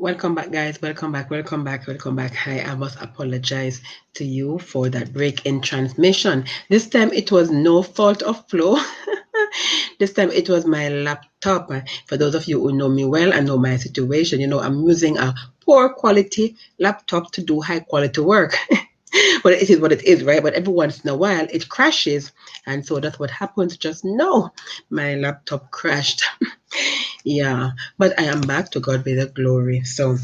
Welcome back, guys. Welcome back. Welcome back. Welcome back. I must apologize to you for that break in transmission. This time it was no fault of Flo. This time it was my laptop. For those of you who know me well and know my situation, I'm using a poor quality laptop to do high quality work. But it is what it is, right? But every once in a while it crashes. And so that's what happens. Just know my laptop crashed. Yeah, but I am back, to God be the glory. So,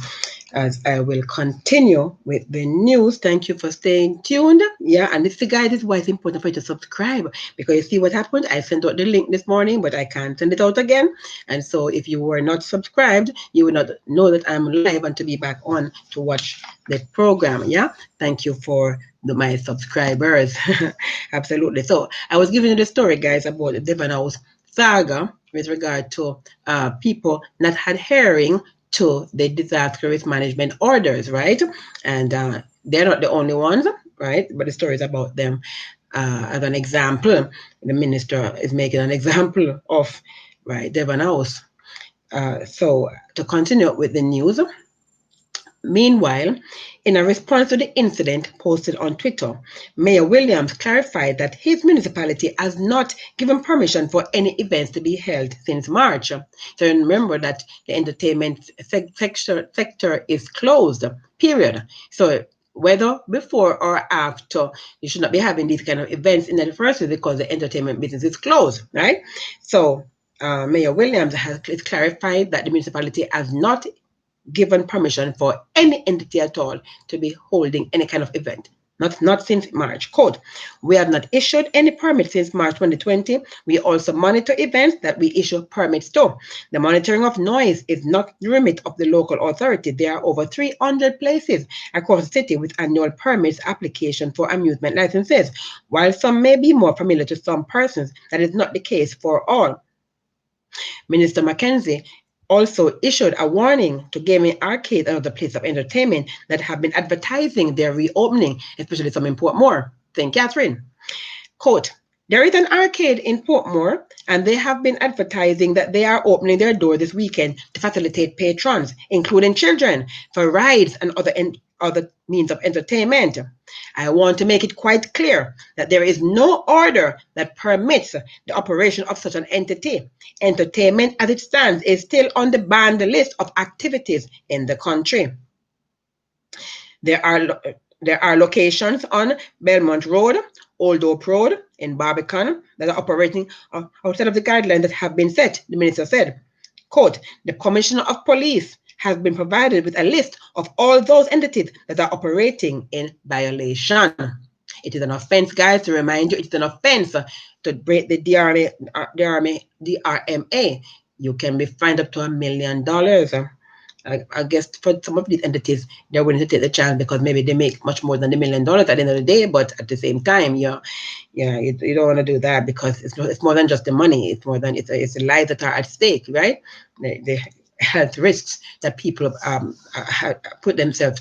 as I will continue with the news, thank you for staying tuned. Yeah, and this, guys, is why it's important for you to subscribe, because you see what happened. I sent out the link this morning, but I can't send it out again. And so, if you were not subscribed, you will not know that I'm live and to be back on to watch the program. Yeah, thank you for my subscribers. Absolutely. So, I was giving you the story, guys, about the Devon House saga with regard to people not adhering to the disaster risk management orders, right? And they're not the only ones, right? But the story is about them. As an example, the minister is making an example of, right, Devon House. So to continue with the news, meanwhile, in a response to the incident posted on Twitter, Mayor Williams clarified that his municipality has not given permission for any events to be held since March. So remember that the entertainment sector is closed, period. So whether before or after, you should not be having these kind of events in the first place because the entertainment business is closed, right? So Mayor Williams has clarified that the municipality has not given permission for any entity at all to be holding any kind of event. Not since March. Quote, we have not issued any permits since March 2020. We also monitor events that we issue permits to. The monitoring of noise is not the remit of the local authority. There are over 300 places across the city with annual permits application for amusement licenses. While some may be more familiar to some persons, that is not the case for all. Minister Mackenzie also issued a warning to gaming arcades and other places of entertainment that have been advertising their reopening, especially some in Portmore. St. Catherine. Quote, there is an arcade in Portmore, and they have been advertising that they are opening their door this weekend to facilitate patrons, including children, for rides and other means of entertainment. I want to make it quite clear that there is no order that permits the operation of such an entity. Entertainment as it stands is still on the banned list of activities in the country. There are locations on Belmont Road, Old Hope Road, in Barbican that are operating outside of the guidelines that have been set, the minister said. Quote, the Commissioner of Police has been provided with a list of all those entities that are operating in violation. It is an offense, guys, to remind you, it's an offense to break the DRMA. You can be fined up to $1 million. I guess for some of these entities, they're willing to take the chance because maybe they make much more than $1 million at the end of the day. But at the same time, you don't want to do that because it's more than just the money. It's more than it's the lives that are at stake, right? The health risks that people put themselves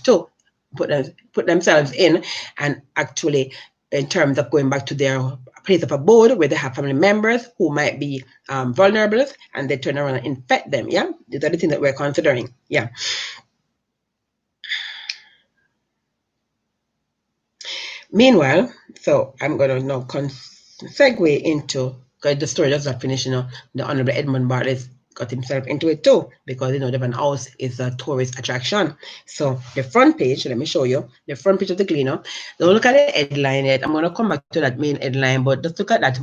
in, and actually, in terms of going back to their place of abode where they have family members who might be vulnerable, and they turn around and infect them. Yeah, these are the things that we're considering. Yeah. Meanwhile, so I'm going to now segue into, because the story does not finish, the Honorable Edmund Bartlett got himself into it too, because Devon House is a tourist attraction. So the front page, let me show you the front page of the Gleaner. Don't look at the headline yet. I'm going to come back to that main headline, but just look at that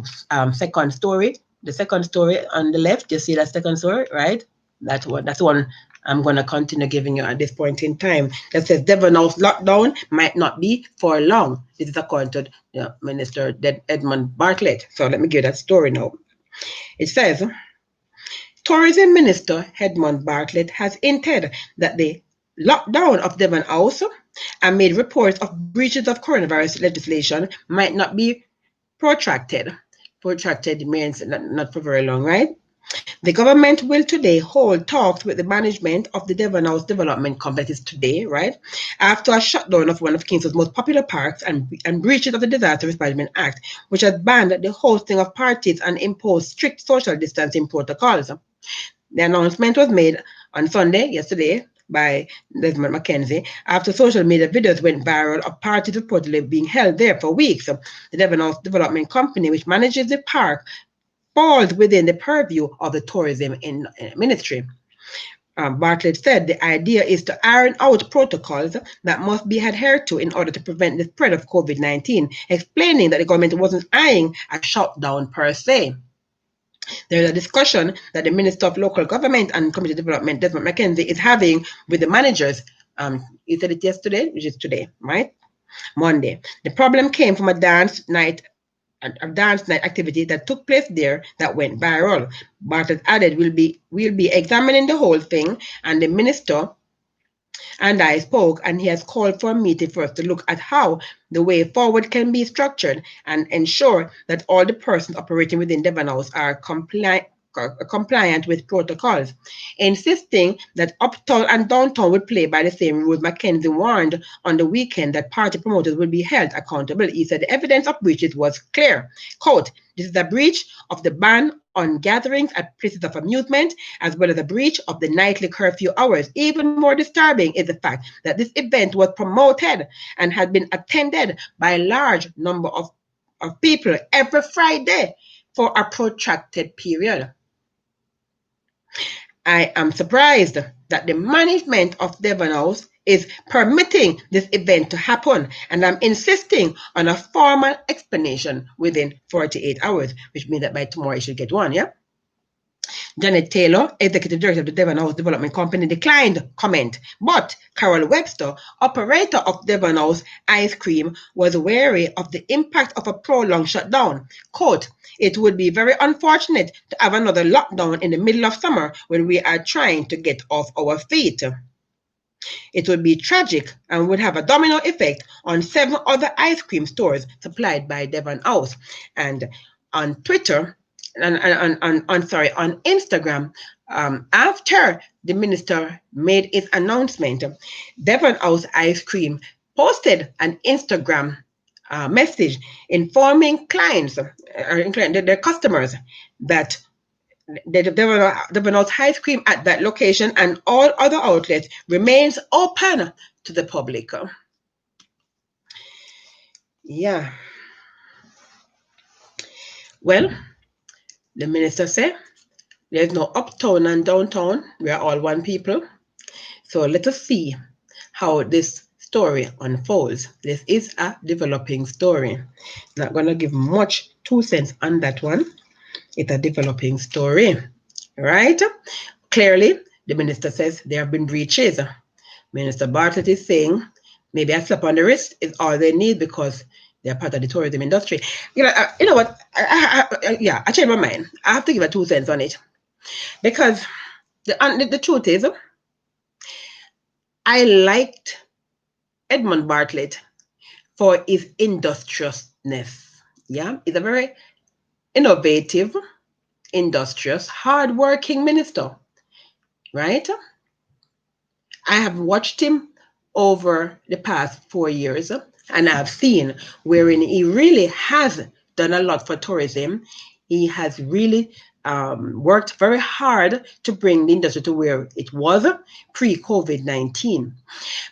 second story. The second story on the left, you see that second story, right? That's the one I'm going to continue giving you at this point in time. That says Devon House lockdown might not be for long. This is according to Minister Edmund Bartlett. So let me give that story now. It says, Tourism Minister Edmund Bartlett has hinted that the lockdown of Devon House amid reports of breaches of coronavirus legislation might not be protracted. Protracted means not for very long, right? The government will today hold talks with the management of the Devon House Development Complex today, right? After a shutdown of one of Kingston's most popular parks and breaches of the Disaster Risk Management Act, which has banned the hosting of parties and imposed strict social distancing protocols. The announcement was made on Sunday, yesterday, by Desmond McKenzie after social media videos went viral of parties reportedly being held there for weeks. The Devon House Development Company, which manages the park, falls within the purview of the tourism ministry. Bartlett said the idea is to iron out protocols that must be adhered to in order to prevent the spread of COVID-19, explaining that the government wasn't eyeing a shutdown per se. There is a discussion that the Minister of Local Government and Community Development, Desmond McKenzie, is having with the managers. He said it yesterday, which is today, right? Monday. The problem came from a dance night activity that took place there that went viral. Bartlett added, we'll be examining the whole thing, and the minister and I spoke, and he has called for a meeting for us to look at how the way forward can be structured and ensure that all the persons operating within Devon House are compliant with protocols. Insisting that uptown and downtown would play by the same rules, McKenzie warned on the weekend that party promoters would be held accountable. He said the evidence of breaches was clear. Quote, this is a breach of the ban on gatherings at places of amusement, as well as a breach of the nightly curfew hours. Even more disturbing is the fact that this event was promoted and had been attended by a large number of people every Friday for a protracted period. I am surprised that the management of Devon House is permitting this event to happen, and I'm insisting on a formal explanation within 48 hours, which means that by tomorrow you should get one, yeah? Janet Taylor, executive director of the Devon House Development Company, declined comment, but Carol Webster, operator of Devon House Ice Cream, was wary of the impact of a prolonged shutdown. Quote, it would be very unfortunate to have another lockdown in the middle of summer when we are trying to get off our feet. It would be tragic and would have a domino effect on 7 other ice cream stores supplied by Devon House. And on Twitter, on Instagram, after the minister made his announcement, Devon House Ice Cream posted an Instagram message informing clients or their customers that the Devon House Ice Cream at that location and all other outlets remains open to the public. Yeah. Well, the minister said there's no uptown and downtown. We are all one people. So let us see how this story unfolds. This is a developing story. Not going to give much 2 cents on that one. It's a developing story, right? Clearly, the minister says there have been breaches. Minister Bartlett is saying maybe a slap on the wrist is all they need because they're part of the tourism industry. You know what? I changed my mind. I have to give a 2 cents on it because the truth is, I liked Edmund Bartlett for his industriousness. Yeah, he's a very innovative, industrious, hardworking minister, right? I have watched him over the past 4 years, and I've seen wherein he really has done a lot for tourism. He has really worked very hard to bring the industry to where it was pre-COVID-19.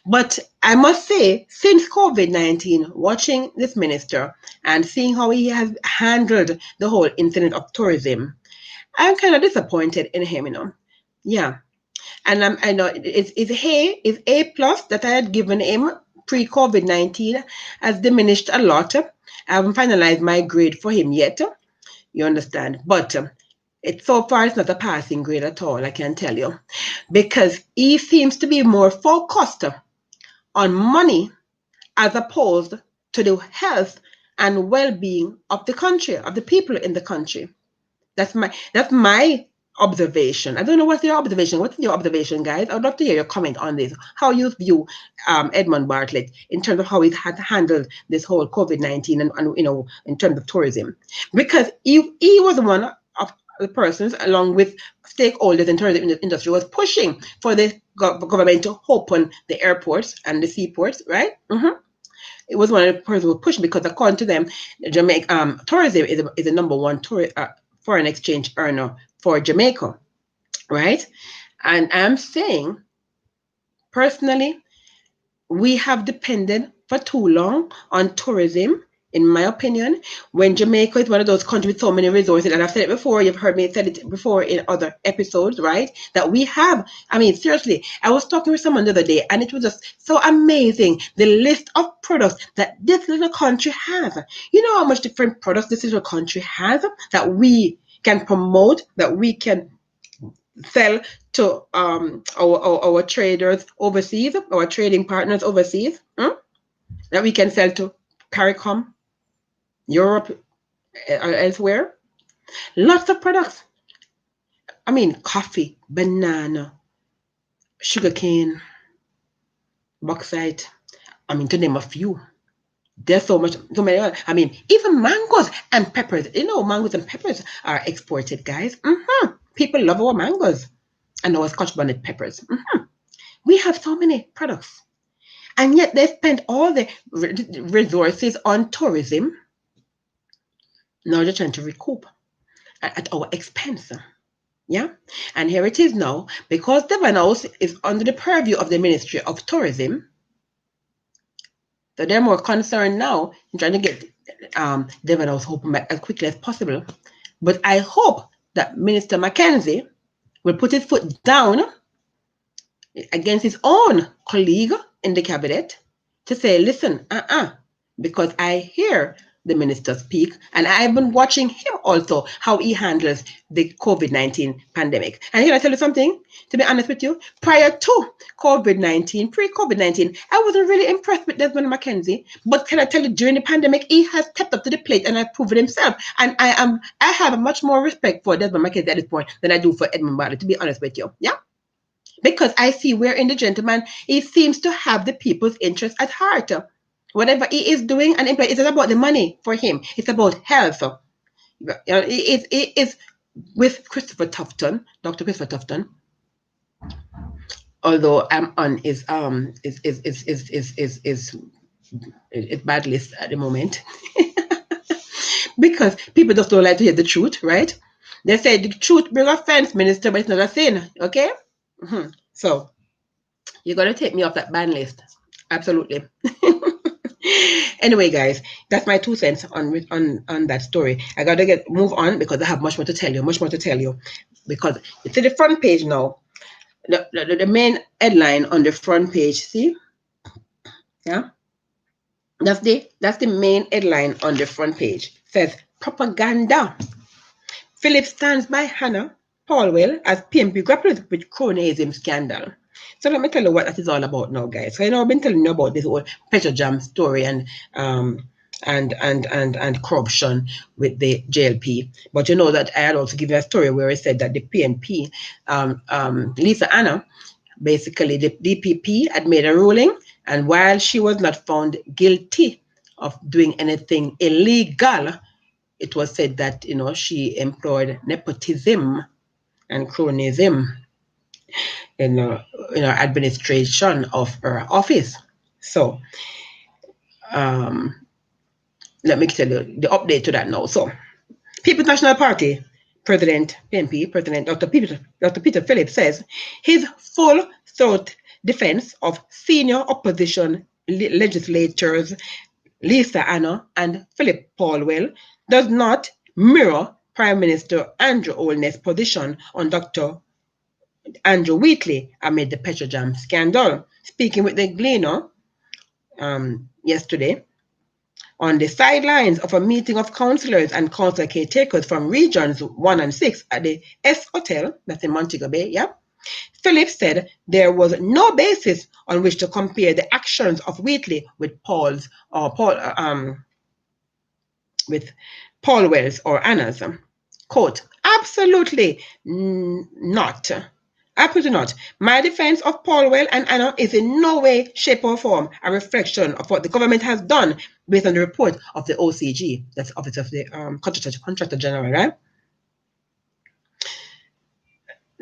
But I must say, since COVID-19, watching this minister and seeing how he has handled the whole incident of tourism, I'm kind of disappointed in him, Yeah. And I know it's A plus that I had given him pre-COVID-19 has diminished a lot. I haven't finalized my grade for him yet. You understand? But so far it's not a passing grade at all, I can tell you. Because he seems to be more focused on money as opposed to the health and well-being of the country, of the people in the country. That's my observation. I don't know what's your observation. What's your observation, guys? I'd love to hear your comment on this. How you view Edmund Bartlett in terms of how he's had handled this whole COVID-19 and in terms of tourism, because he was one of the persons, along with stakeholders in tourism industry, was pushing for the government to open the airports and the seaports, right? It was one of the persons who pushed because, according to them, Jamaica tourism is the number one foreign exchange earner for Jamaica, right? And I'm saying Personally, we have depended for too long on tourism, in my opinion, when Jamaica is one of those countries with so many resources, and I've said it before, you've heard me say it before in other episodes, right? That we have, I mean, seriously, I was talking with someone the other day, and it was just so amazing, the list of products that this little country has. You know how much different products this little country has that we can promote, that we can sell to our traders overseas, our trading partners overseas, that we can sell to CARICOM, Europe, or elsewhere. Lots of products. I mean, coffee, banana, sugarcane, bauxite. I mean, to name a few. There's so much, so many. I mean, even mangoes and peppers. You know, mangoes and peppers are exported, guys. People love our mangoes and our Scotch bonnet peppers. We have so many products. And yet they spend all the resources on tourism. Now they're trying to recoup at our expense. Yeah. And here it is now, because Devon House is under the purview of the Ministry of Tourism. So they're more concerned now in trying to get Devon House open back as quickly as possible. But I hope that Minister Mackenzie will put his foot down against his own colleague in the cabinet to say, listen, because I hear the minister speak, and I've been watching him also, how he handles the COVID-19 pandemic. And can I tell you something? To be honest with you, prior to COVID-19, pre-COVID-19, I wasn't really impressed with Desmond Mackenzie. But can I tell you, during the pandemic, he has stepped up to the plate and has proven himself. And I have a much more respect for Desmond Mackenzie at this point than I do for Edmund Bartlett, to be honest with you. Yeah? Because I see wherein the gentleman, he seems to have the people's interest at heart. Whatever he is doing and employing, it's not about the money for him. It's about health. It is with Christopher Tufton, Dr. Christopher Tufton. Although I'm on is bad list at the moment. Because people just don't like to hear the truth, right? They say the truth bring offense, minister, but it's not a sin. Okay? So you're gonna take me off that ban list. Absolutely. Anyway, guys, that's my 2 cents on that story. I gotta move on because I have much more to tell you. Because it's in the front page now. The main headline on the front page. See, yeah, that's the main headline on the front page. It says propaganda. Philip stands by Hannah Paulwell as PMP grapples with cronyism scandal. So let me tell you what that is all about now, guys. So I've been telling you about this whole Petrojam story and corruption with the JLP. But you know that I had also given a story where I said that the PNP, Lisa Anna, basically the DPP had made a ruling, and while she was not found guilty of doing anything illegal, it was said that she employed nepotism and cronyism in administration of her office. So let me tell you the update to that now. So People's National Party President PNP President Dr. Peter Phillips says his full throat defense of senior opposition legislators Lisa Anna and Philip Paulwell does not mirror Prime Minister Andrew Holness's position on Dr. Andrew Wheatley amid the Petrojam scandal. Speaking with the Gleaner yesterday, on the sidelines of a meeting of councillors and council caretakers from regions 1 and 6 at the S Hotel, that's in Montego Bay, yeah, Phillips said there was no basis on which to compare the actions of Wheatley with with Paulwell's or Anna's. Quote, absolutely not. Absolutely not. My defense of Paulwell and Anna is in no way, shape, or form a reflection of what the government has done based on the report of the OCG, that's Office of the Contractor General, right?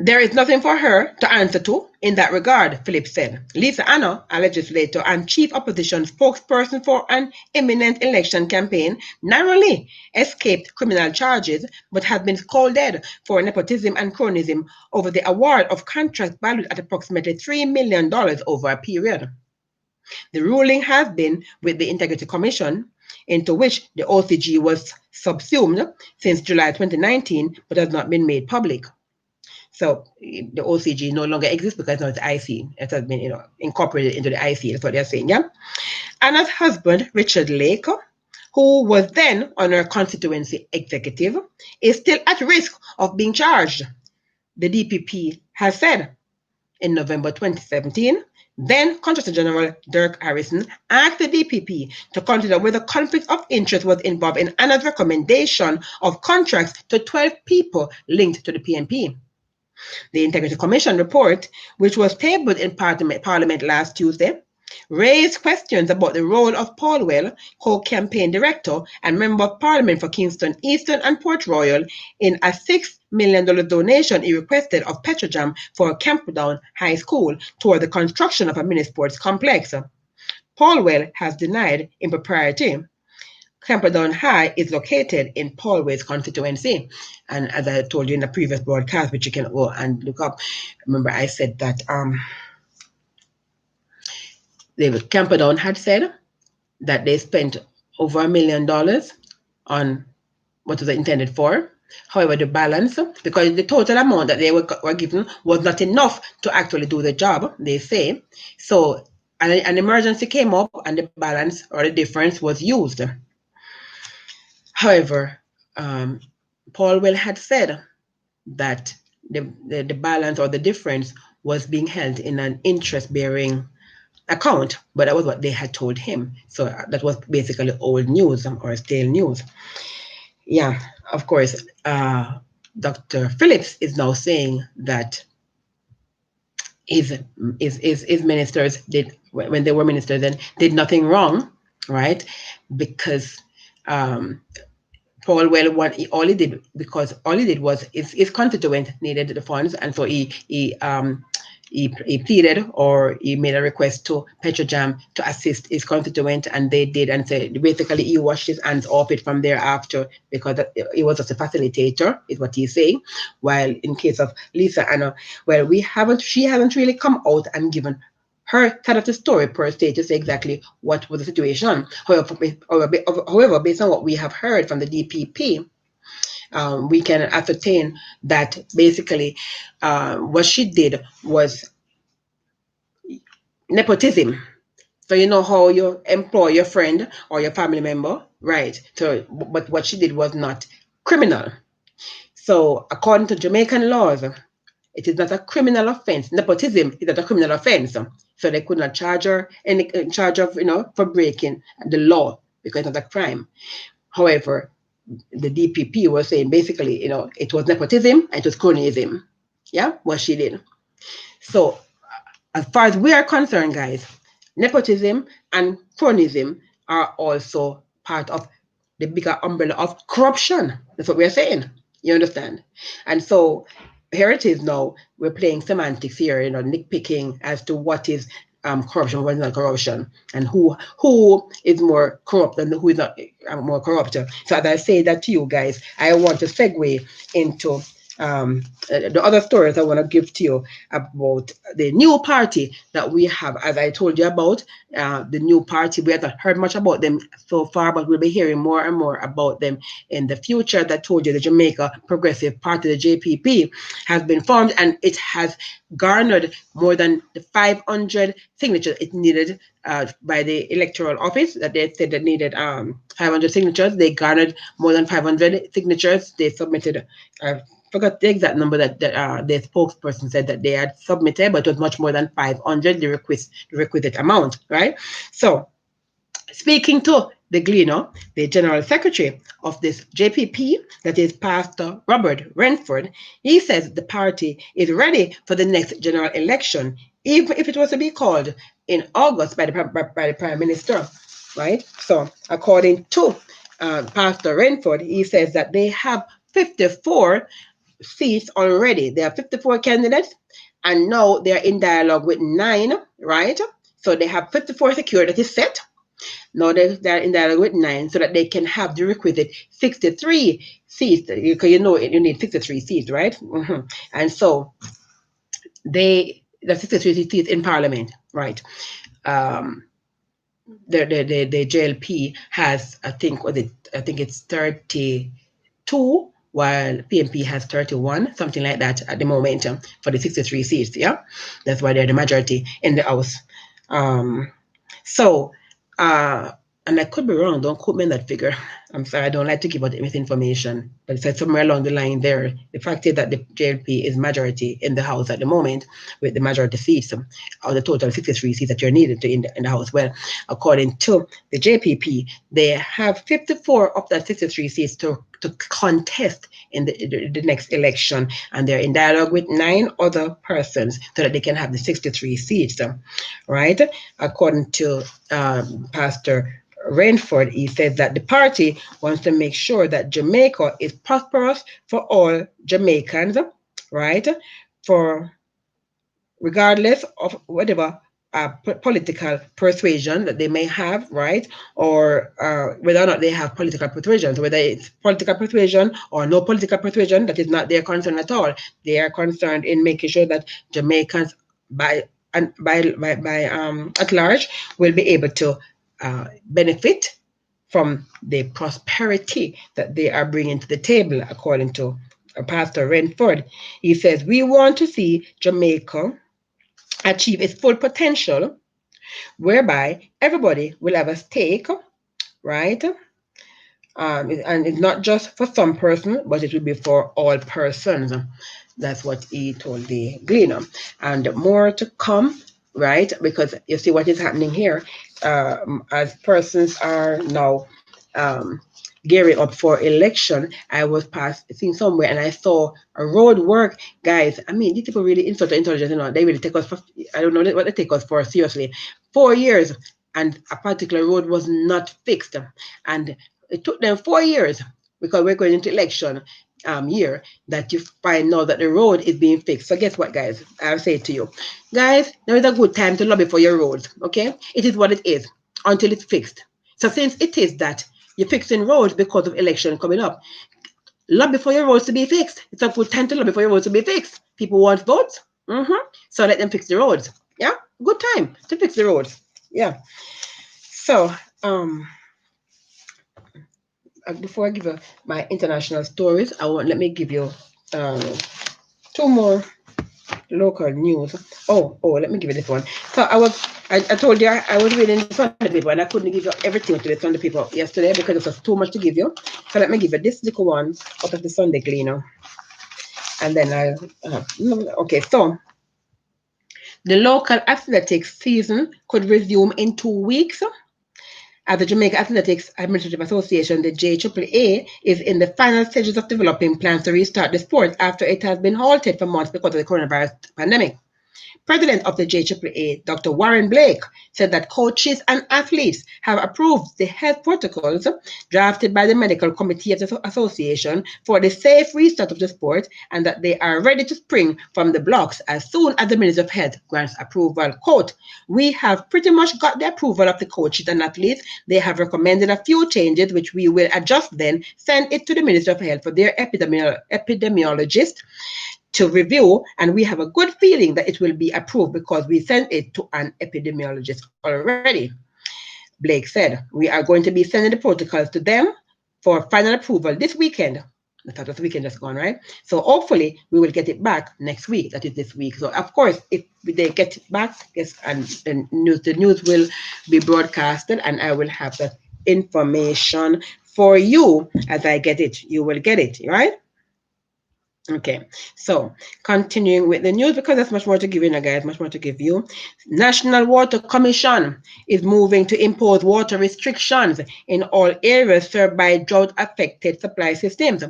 There is nothing for her to answer to in that regard, Phillips said. Lisa Anna, a legislator and chief opposition spokesperson for an imminent election campaign, narrowly escaped criminal charges but has been scolded for nepotism and cronyism over the award of contracts valued at approximately $3 million over a period. The ruling has been with the Integrity Commission, into which the OCG was subsumed since July 2019 but has not been made public. So the OCG no longer exists because now it's IC. It has been, incorporated into the IC. That's what they're saying, yeah? Anna's husband, Richard Lake, who was then on her constituency executive, is still at risk of being charged, the DPP has said. In November 2017, then Contractor General Dirk Harrison asked the DPP to consider whether conflict of interest was involved in Anna's recommendation of contracts to 12 people linked to the PNP. The Integrity Commission report, which was tabled in Parliament last Tuesday, raised questions about the role of Paul Well, co-campaign director and member of Parliament for Kingston Eastern and Port Royal, in a $6 million donation he requested of Petrojam for Camperdown High School toward the construction of a mini sports complex. Paul Well has denied impropriety. Camperdown High is located in Paul Well's constituency. And as I told you in the previous broadcast, which you can go and look up, remember I said that Camperdown had said that they spent over $1 million on what was it intended for. However, the balance, because the total amount that they were given was not enough to actually do the job, they say. So an emergency came up and the balance or the difference was used. However, Paul Well had said that the balance or the difference was being held in an interest-bearing account, but that was what they had told him. So that was basically old news or stale news. Yeah, of course, Dr. Phillips is now saying that his ministers did, when they were ministers, then did nothing wrong, right? Because Paul Well, all he did was his constituent needed the funds, and so he pleaded or he made a request to Petrojam to assist his constituent, and they did, and so basically he washed his hands off it from thereafter because he was just a facilitator, is what he's saying. While in case of Lisa Anna, well, she hasn't really come out and given her side of the story per se to say exactly what was the situation. However, based on what we have heard from the DPP, we can ascertain that basically what she did was nepotism. So you know how you employ your friend or your family member, right? So, but what she did was not criminal. So according to Jamaican laws, it is not a criminal offense. Nepotism is not a criminal offense. So they could not charge her in charge of, for breaking the law because it's not a crime. However, the DPP was saying basically, it was nepotism and it was cronyism. Yeah, what she did. So as far as we are concerned, guys, nepotism and cronyism are also part of the bigger umbrella of corruption. That's what we're saying. You understand? And so here it is now. We're playing semantics here, nitpicking as to what is corruption, what is not corruption, and who is more corrupt and who is not more corrupt. So as I say that to you guys, I want to segue into the other stories I want to give to you about the new party that we have. As I told you about the new party, we have not heard much about them so far, but we'll be hearing more and more about them in the future. That told you the Jamaica Progressive Party, the JPP, has been formed, and it has garnered more than the 500 signatures it needed by the electoral office. That they said that needed 500 signatures. They garnered more than 500 signatures. They submitted forgot the exact number that the spokesperson said that they had submitted, but it was much more than 500, the requisite amount, right? So, speaking to the Gleaner, the general secretary of this JPP, that is Pastor Robert Renford, he says the party is ready for the next general election, even if it was to be called in August by the Prime Minister, right? So, according to Pastor Renford, he says that they have 54 seats already. There are 54 candidates, and now they're in dialogue with 9, right? So they have 54 secured, that is set. Now they're in dialogue with 9 so that they can have the requisite 63 seats. Because you know you need 63 seats, right? And so the 63 seats in Parliament, right? The JLP has, I think it's 32, while PNP has 31, something like that at the moment, for the 63 seats. Yeah, that's why they're the majority in the House. So, and I could be wrong, don't quote me on that figure. I'm sorry, I don't like to give out misinformation, but it said somewhere along the line there. The fact is that the JLP is majority in the House at the moment, with the majority seats of the total 63 seats that you're needed in the House. Well, according to the JPP, they have 54 of that 63 seats to contest in the next election, and they're in dialogue with 9 other persons so that they can have the 63 seats, right? According to Pastor Rainford, he says that the party wants to make sure that Jamaica is prosperous for all Jamaicans, right? For regardless of whatever political persuasion that they may have, right? Or whether or not they have political persuasions, whether it's political persuasion or no political persuasion, that is not their concern at all. They are concerned in making sure that Jamaicans at large will be able to benefit from the prosperity that they are bringing to the table, according to Pastor Renford. He says, we want to see Jamaica achieve its full potential, whereby everybody will have a stake, right? And it's not just for some person, but it will be for all persons. That's what he told the Gleaner. And more to come, right? Because you see what is happening here, as persons are now gearing up for election. I was seeing somewhere and I saw a road work. Guys, I mean, these people really insult intelligence, you know, they really take us for, I don't know what they take us for, seriously. 4 years and a particular road was not fixed. And it took them 4 years, because we're going into election year, that you find now that the road is being fixed. So guess what, guys? I'll say it to you. Guys, now is a good time to lobby for your roads, okay? It is what it is until it's fixed. So since it is that you're fixing roads because of election coming up, lobby for your roads to be fixed. It's a good time to lobby for your roads to be fixed. People want votes, so let them fix the roads. Yeah, good time to fix the roads. Yeah. So before I give you my international stories, let me give you 2 more local news. Oh, let me give you this one. So I told you I was reading the Sunday paper and I couldn't give you everything to the Sunday paper yesterday because it was too much to give you. So let me give you this little one out of the Sunday Gleaner. And then okay, so the local athletics season could resume in 2 weeks. At the Jamaica Athletics Administrative Association, the JAAA is in the final stages of developing plans to restart the sport after it has been halted for months because of the coronavirus pandemic. President of the JAAA, Dr. Warren Blake, said that coaches and athletes have approved the health protocols drafted by the Medical Committee of the Association for the safe restart of the sport, and that they are ready to spring from the blocks as soon as the Ministry of Health grants approval. Quote, we have pretty much got the approval of the coaches and athletes. They have recommended a few changes, which we will adjust, then send it to the Ministry of Health for their epidemiologist to review, and we have a good feeling that it will be approved because we sent it to an epidemiologist already. Blake said, we are going to be sending the protocols to them for final approval this weekend. I thought it was the weekend just gone, right? So hopefully we will get it back next week, that is this week. So of course, if they get it back, yes, and the news will be broadcasted, and I will have that information for you as I get it. You will get it, right? Okay, so continuing with the news, because there's much more to give you now, guys, much more to give you. National Water Commission is moving to impose water restrictions in all areas served by drought-affected supply systems.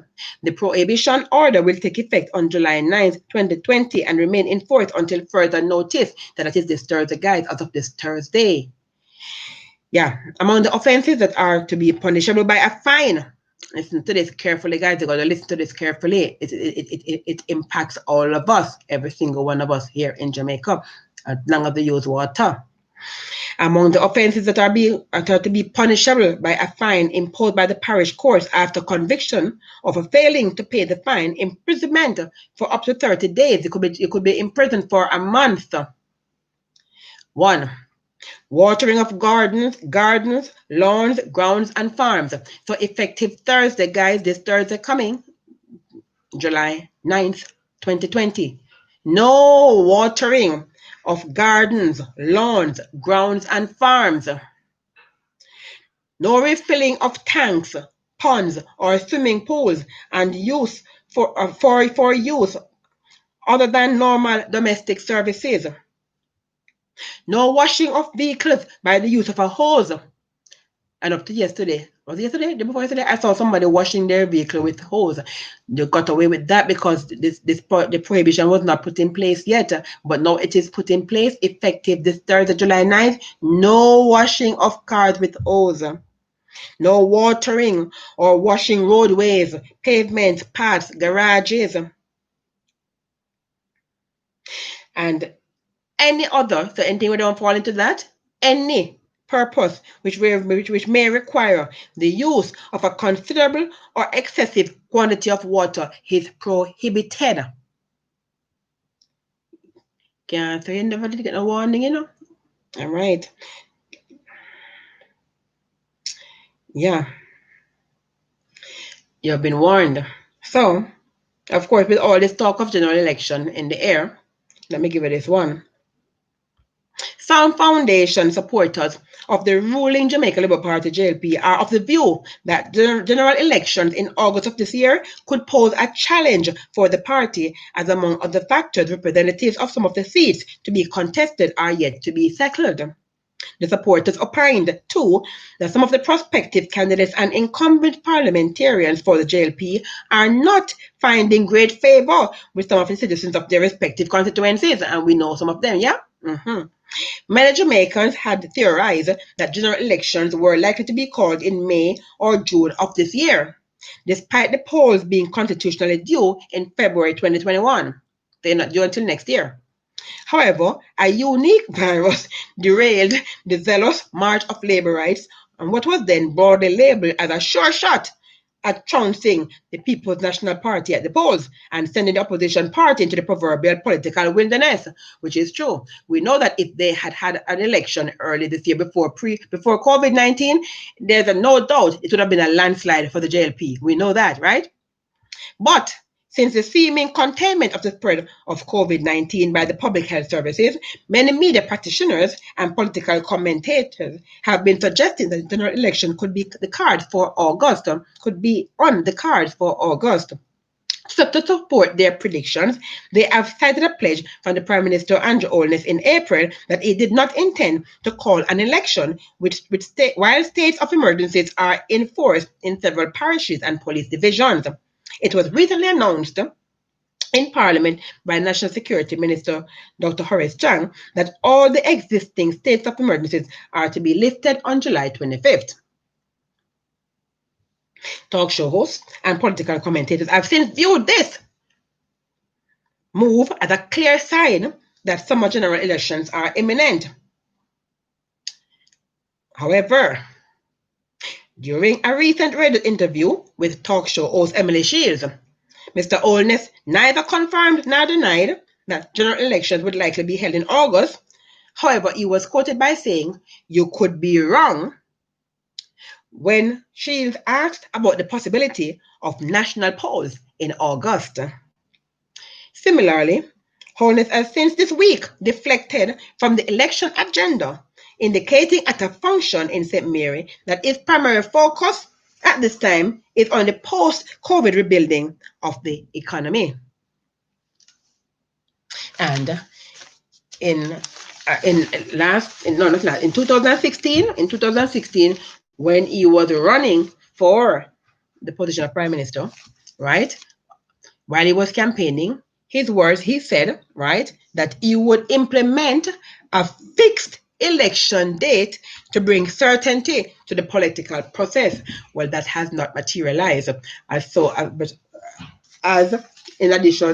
The prohibition order will take effect on July 9th, 2020 and remain in force until further notice. That is this Thursday, guys, as of this Thursday. Yeah, among the offenses that are to be punishable by a fine Listen to this carefully, guys. You got to listen to this carefully. It impacts all of us, every single one of us here in Jamaica, as long as they use water. Among the offences that are to be punishable by a fine imposed by the parish courts after conviction of a failing to pay the fine, imprisonment for up to 30 days. You could be imprisoned for a month. 1. Watering of gardens, lawns, grounds, and farms. So effective Thursday, guys, this Thursday coming, July 9th, 2020. No watering of gardens, lawns, grounds, and farms. No refilling of tanks, ponds, or swimming pools and use for use other than normal domestic services. No washing of vehicles by the use of a hose. And up to yesterday, was it yesterday? The before yesterday, I saw somebody washing their vehicle with hose. They got away with that because the prohibition was not put in place yet. But now it is put in place, effective this Thursday, July 9th. No washing of cars with hose. No watering or washing roadways, pavements, paths, garages, and any other. So anything we don't fall into that, any purpose which may require the use of a considerable or excessive quantity of water is prohibited. Can't say you never did get a warning, you know. All right. Yeah. You've been warned. So, of course, with all this talk of general election in the air, let me give you this one. Some foundation supporters of the ruling Jamaica Labour Party JLP are of the view that general elections in August of this year could pose a challenge for the party, as among other factors, representatives of some of the seats to be contested are yet to be settled. The supporters opined, too, that some of the prospective candidates and incumbent parliamentarians for the JLP are not finding great favour with some of the citizens of their respective constituencies, and we know some of them, yeah? Many Jamaicans had theorized that general elections were likely to be called in May or June of this year, despite the polls being constitutionally due in February 2021. They're not due until next year. However, a unique virus derailed the zealous march of labor rights on what was then broadly labeled as a sure shot at trouncing the People's National Party at the polls and sending the opposition party into the proverbial political wilderness, which is true. We know that if they had had an election early this year before COVID-19, there's no doubt it would have been a landslide for the JLP. We know that, right? But since the seeming containment of the spread of COVID-19 by the public health services, many media practitioners and political commentators have been suggesting that the general election could be the card for August, could be on the cards for August. So to support their predictions, they have cited a pledge from the Prime Minister Andrew Holness in April that he did not intend to call an election while states of emergencies are enforced in several parishes and police divisions. It was recently announced in Parliament by National Security Minister Dr. Horace Chang that all the existing states of emergencies are to be lifted on July 25th. Talk show hosts and political commentators have since viewed this move as a clear sign that summer general elections are imminent. However, during a recent radio interview with talk show host Emily Shields, Mr. Holness neither confirmed nor denied that general elections would likely be held in August. However, he was quoted by saying, "You could be wrong," when Shields asked about the possibility of national polls in August. Similarly, Holness has since this week deflected from the election agenda, indicating at a function in St. Mary that its primary focus at this time is on the post-COVID rebuilding of the economy. And in 2016, when he was running for the position of Prime Minister, right, while he was campaigning, his words, he said, right, that he would implement a fixed election date to bring certainty to the political process. Well, that has not materialized. As in addition